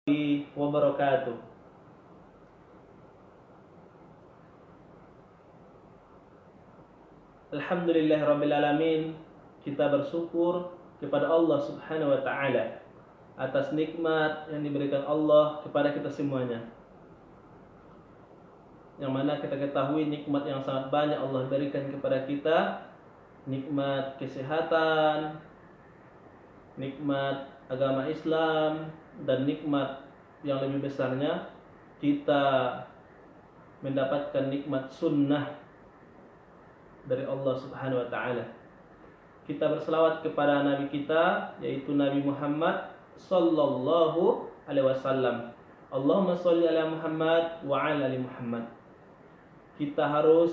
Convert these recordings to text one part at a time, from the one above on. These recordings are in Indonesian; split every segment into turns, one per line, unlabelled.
wabarakatuh. Alhamdulillahirrabbilalamin. Kita bersyukur kepada Allah subhanahu wa ta'ala atas nikmat yang diberikan Allah kepada kita semuanya, yang mana kita ketahui nikmat yang sangat banyak Allah berikan kepada kita. Nikmat kesehatan, nikmat agama Islam, dan nikmat yang lebih besarnya kita mendapatkan nikmat sunnah dari Allah subhanahu wa ta'ala. Kita berselawat kepada Nabi kita, yaitu Nabi Muhammad sallallahu alaihi wasallam. Allahumma sholli ala Muhammad wa ala ali Muhammad. Kita harus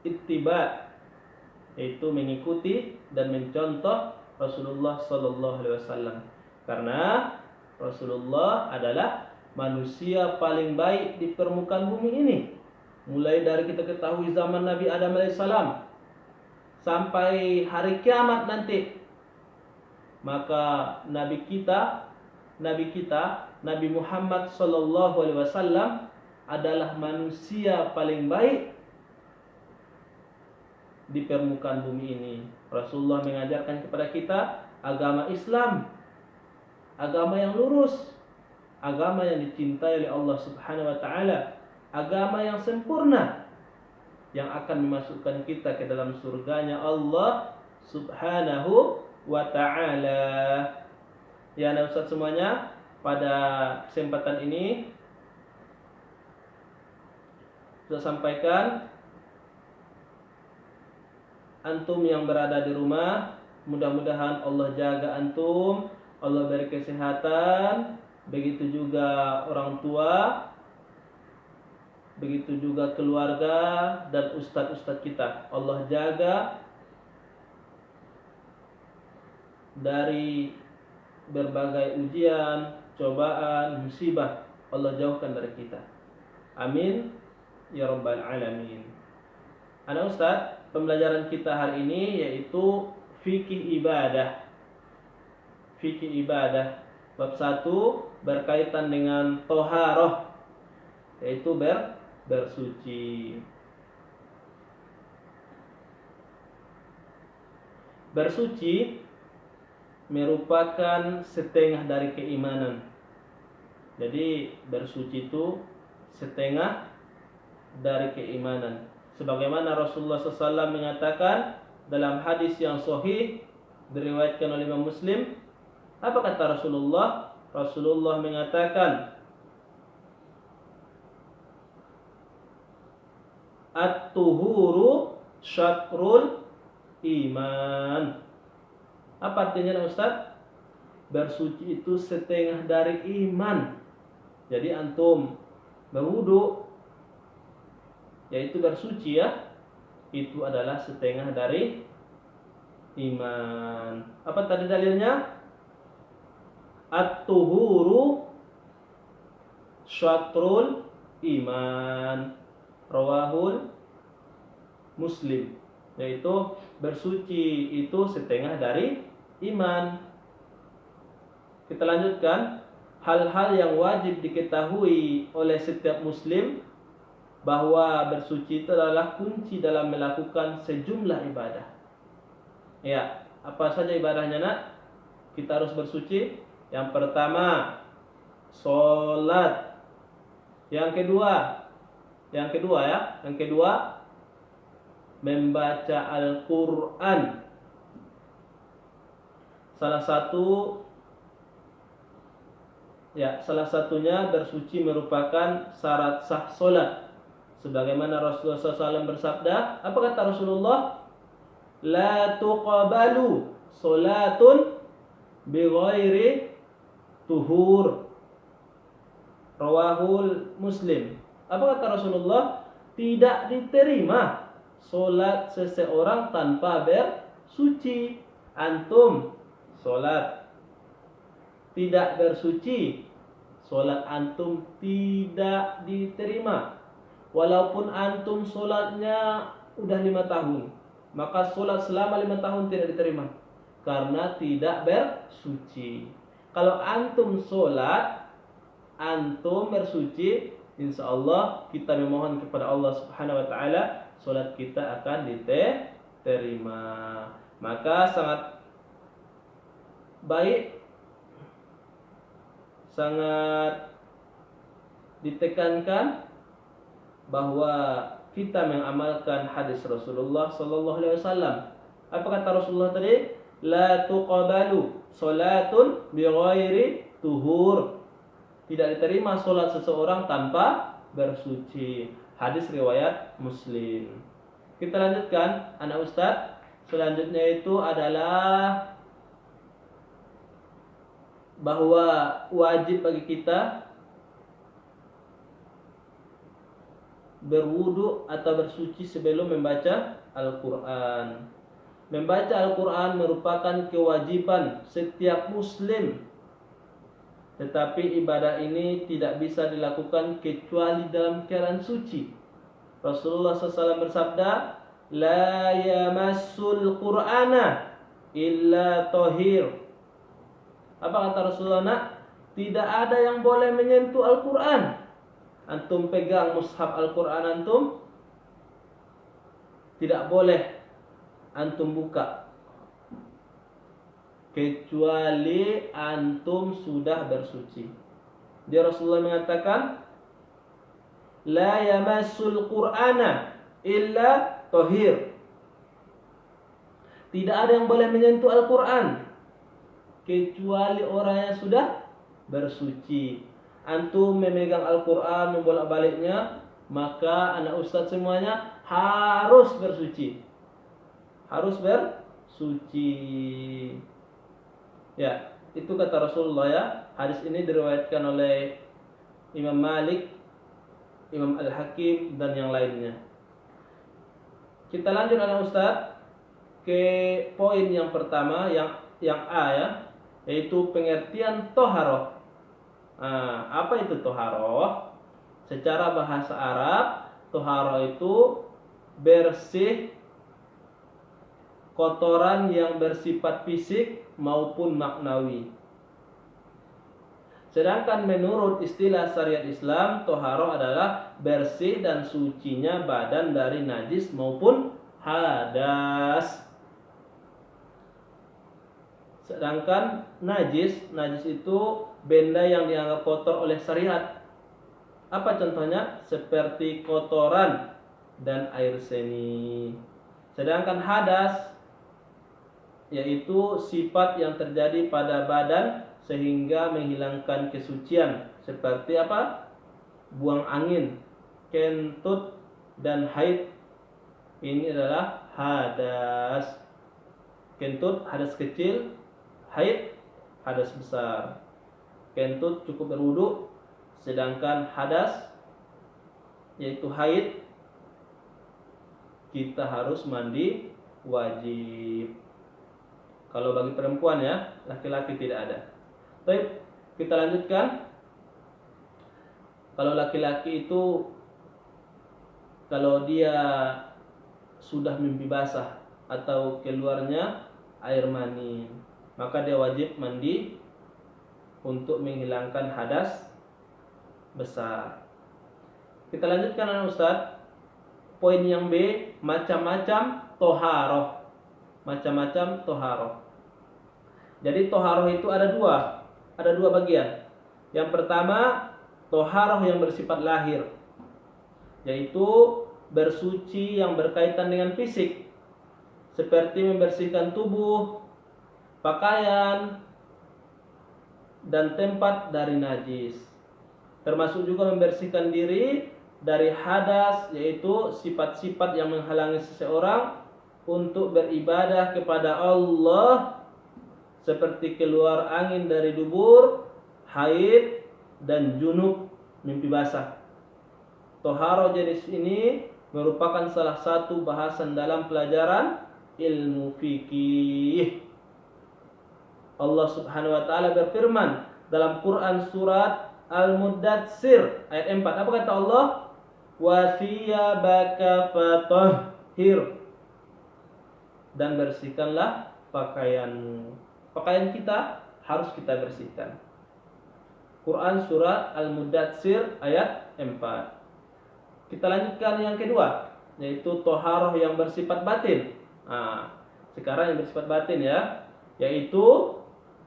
ittiba, yaitu mengikuti dan mencontoh Rasulullah sallallahu alaihi wasallam, karena Rasulullah adalah manusia paling baik di permukaan bumi ini. Mulai dari kita ketahui zaman Nabi Adam alaihissalam sampai hari kiamat nanti, maka Nabi Nabi Muhammad sallallahu alaihi wasallam adalah manusia paling baik di permukaan bumi ini. Rasulullah mengajarkan kepada kita agama Islam, agama yang lurus, agama yang dicintai oleh Allah subhanahu wa ta'ala, agama yang sempurna, yang akan memasukkan kita ke dalam surganya Allah subhanahu wa ta'ala. Ya, anak ustaz semuanya, pada kesempatan ini sudah sampaikan, antum yang berada di rumah, mudah-mudahan Allah jaga antum, Allah beri kesehatan, begitu juga orang tua, begitu juga keluarga dan ustadz-ustadz kita. Allah jaga dari berbagai ujian, cobaan, musibah. Allah jauhkan dari kita. Amin ya rabbal alamin. Anak ustadz, pembelajaran kita hari ini yaitu fikih ibadah. Fikih ibadah bab 1 berkaitan dengan toharoh, yaitu bersuci. Bersuci merupakan setengah dari keimanan. Jadi bersuci itu setengah dari keimanan. Sebagaimana Rasulullah SAW mengatakan dalam hadis yang sahih diriwayatkan oleh Imam Muslim, apa kata Rasulullah? Rasulullah mengatakan, at-tuhuru syatrul iman. Apa artinya Ustaz? Bersuci itu setengah dari iman. Jadi antum berwudu, yaitu bersuci ya, itu adalah setengah dari iman. Apa tadi dalilnya? At-tuhuru syatrul iman. Rawahul Muslim. Yaitu bersuci itu setengah dari iman. Kita lanjutkan. Hal-hal yang wajib diketahui oleh setiap muslim, bahwa bersuci itu adalah kunci dalam melakukan sejumlah ibadah. Ya, apa saja ibadahnya nak? Kita harus bersuci. Yang pertama, sholat. Yang kedua, membaca Al-Quran. Salah satunya bersuci merupakan syarat sah solat. Sebagaimana Rasulullah SAW bersabda, apa kata Rasulullah? La tuqabalu solatun bighairi tuhur. Rawahul Muslim. Apa kata Rasulullah? Tidak diterima solat seseorang tanpa bersuci. Antum solat tidak bersuci, solat antum tidak diterima. Walaupun antum solatnya udah 5 tahun, maka solat selama 5 tahun tidak diterima, karena tidak bersuci. Kalau antum solat antum bersuci, insya Allah kita memohon kepada Allah Subhanahu wa taala, salat kita akan diterima. Maka sangat baik, sangat ditekankan bahwa kita mengamalkan hadis Rasulullah sallallahu alaihi wasallam. Apa kata Rasulullah tadi? La tuqbalu salatun bighairi tuhur. Tidak diterima salat seseorang tanpa bersuci. Hadis riwayat Muslim. Kita lanjutkan, anak Ustaz. Selanjutnya itu adalah bahwa wajib bagi kita berwudu atau bersuci sebelum membaca Al-Quran. Membaca Al-Quran merupakan kewajiban setiap muslim. Tetapi ibadah ini tidak bisa dilakukan kecuali dalam keadaan suci. Rasulullah SAW bersabda, La yamassul Qur'ana illa tohir. Apa kata Rasulullah nak? Tidak ada yang boleh menyentuh Al-Quran. Antum pegang mushaf Al-Quran antum, tidak boleh antum buka kecuali antum sudah bersuci. Dia Rasulullah mengatakan, La yamassul Qur'ana illa tohir. Tidak ada yang boleh menyentuh Al-Quran kecuali orang yang sudah bersuci. Antum memegang Al-Quran, membolak-baliknya, maka anak ustaz semuanya harus bersuci. Harus bersuci. Ya, itu kata Rasulullah ya. Hadis ini diriwayatkan oleh Imam Malik, Imam Al-Hakim, dan yang lainnya. Kita lanjut anak ustaz ke poin yang pertama, yang A ya, yaitu pengertian toharoh. Apa itu toharoh? Secara bahasa Arab, toharoh itu bersih, kotoran yang bersifat fisik maupun maknawi. Sedangkan menurut istilah syariat Islam, toharoh adalah bersih dan sucinya badan dari najis maupun hadas. Sedangkan najis itu benda yang dianggap kotor oleh syariat. Apa contohnya? Seperti kotoran dan air seni. Sedangkan hadas yaitu sifat yang terjadi pada badan sehingga menghilangkan kesucian. Seperti apa? Buang angin, kentut, dan haid. Ini adalah hadas. Kentut hadas kecil, haid hadas besar. Kentut cukup berwudu, sedangkan hadas yaitu haid kita harus mandi wajib. Kalau bagi perempuan ya, laki-laki tidak ada. Baik, kita lanjutkan. Kalau laki-laki itu, kalau dia sudah mimpi basah atau keluarnya air mani, maka dia wajib mandi untuk menghilangkan hadas besar. Kita lanjutkan anak Ustaz. Poin yang B, macam-macam toharoh. Macam-macam toharoh. Jadi toharoh itu ada dua bagian. Yang pertama, toharoh yang bersifat lahir, yaitu bersuci yang berkaitan dengan fisik, seperti membersihkan tubuh, pakaian, dan tempat dari najis. Termasuk juga membersihkan diri dari hadas, yaitu sifat-sifat yang menghalangi seseorang untuk beribadah kepada Allah, seperti keluar angin dari dubur, haid, dan junub, mimpi basah. Toharoh jenis ini merupakan salah satu bahasan dalam pelajaran ilmu fikih. Allah Subhanahu wa taala berfirman dalam Quran surat Al-Muddatsir ayat 4. Apa kata Allah? Wa thiyabaka fatahhir. Dan bersihkanlah pakaianmu. Pakaian kita harus kita bersihkan. Quran surat Al-Mudatsir ayat 4. Kita lanjutkan yang kedua, yaitu toharoh yang bersifat batin. Nah, sekarang yang bersifat batin ya, yaitu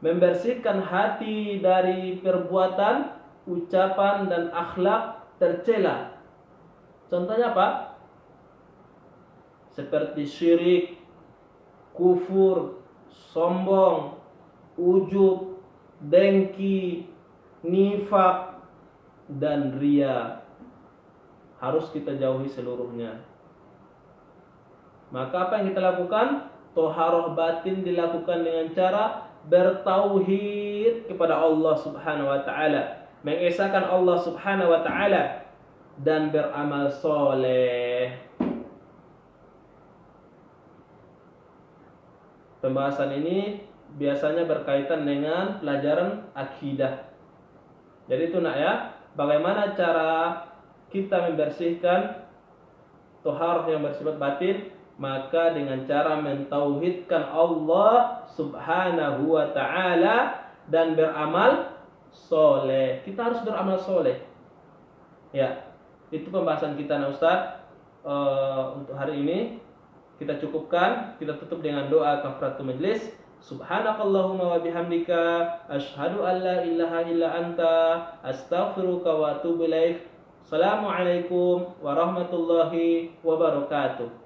membersihkan hati dari perbuatan, ucapan dan akhlak tercela. Contohnya apa? Seperti syirik, kufur, sombong, ujub, dengki, nifak, dan ria. Harus kita jauhi seluruhnya. Maka apa yang kita lakukan? Toharoh batin dilakukan dengan cara bertauhid kepada Allah Subhanahu wa taala, mengesahkan Allah Subhanahu wa taala dan beramal soleh. Pembahasan ini biasanya berkaitan dengan pelajaran akidah. Jadi itu nak ya, bagaimana cara kita membersihkan toharoh yang bersifat batin? Maka dengan cara mentauhidkan Allah Subhanahu wa taala dan beramal soleh. Kita harus beramal soleh. Ya, itu pembahasan kita nah Ustaz. Untuk hari ini kita cukupkan, kita tutup dengan doa kafaratul majlis. Subhanakallahumma wa bihamdika asyhadu an la ilaha illa anta astaghfiruka wa atubu ilaik. Assalamualaikum warahmatullahi wabarakatuh.